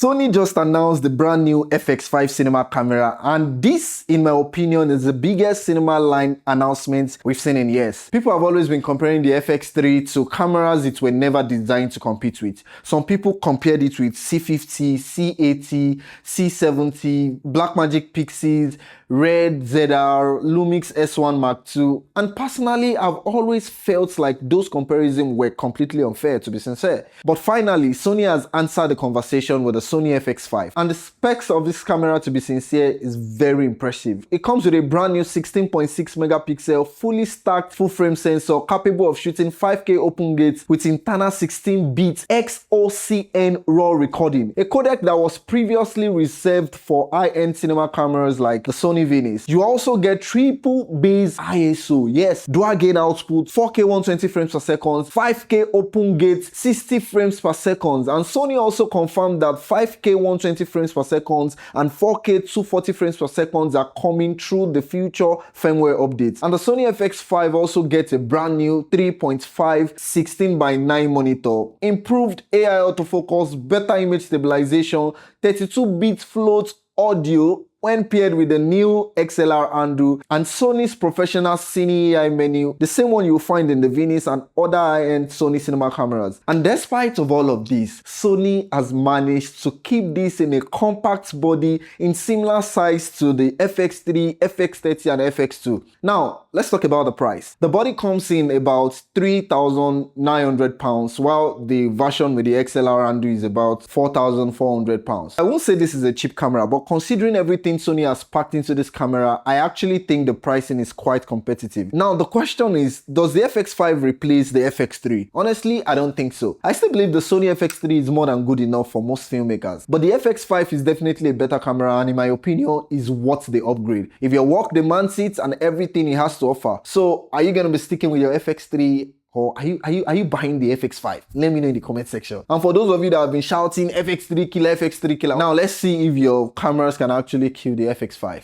Sony just announced the brand new FX5 cinema camera, and this, in my opinion, is the biggest cinema line announcement we've seen in years. People have always been comparing the FX3 to cameras it were never designed to compete with. Some people compared it with C50, C80, C70, Blackmagic Pixies, Red ZR, Lumix S1 Mark II, and personally, I've always felt like those comparisons were completely unfair, to be sincere. But finally, Sony has answered the conversation with the Sony FX5, and the specs of this camera, to be sincere, is very impressive. It comes with a brand new 16.6 megapixel fully stacked full frame sensor capable of shooting 5K open gates with internal 16-bit XOCN RAW recording, a codec that was previously reserved for high-end cinema cameras like the Sony Venice. You also get triple base ISO, yes, dual gain output, 4K 120 frames per second, 5K open gate, 60 frames per second, and Sony also confirmed that 5K 120 frames per second and 4K 240 frames per second are coming through the future firmware updates. And the Sony FX5 also gets a brand new 3.5 16:9 monitor, improved AI autofocus, better image stabilization, 32-bit float audio when paired with the new XLR handle, and Sony's professional Cine AI menu, the same one you'll find in the Venice and other high-end Sony cinema cameras. And despite of all of this, Sony has managed to keep this in a compact body in similar size to the FX3, FX30 and FX2. Now, let's talk about the price. The body comes in about £3,900, while the version with the XLR handle is about £4,400. I won't say this is a cheap camera, but considering everything Sony has packed into this camera, I actually think the pricing is quite competitive. Now, the question is, does the FX5 replace the FX3? Honestly, I don't think so. I still believe the Sony FX3 is more than good enough for most filmmakers, but the FX5 is definitely a better camera, and in my opinion, is worth the upgrade if your work demands it and everything it has to offer. So, are you going to be sticking with your FX3? Or are you buying the FX5? Let me know in the comment section. And for those of you that have been shouting FX3 killer, FX3 killer, now let's see if your cameras can actually kill the FX5.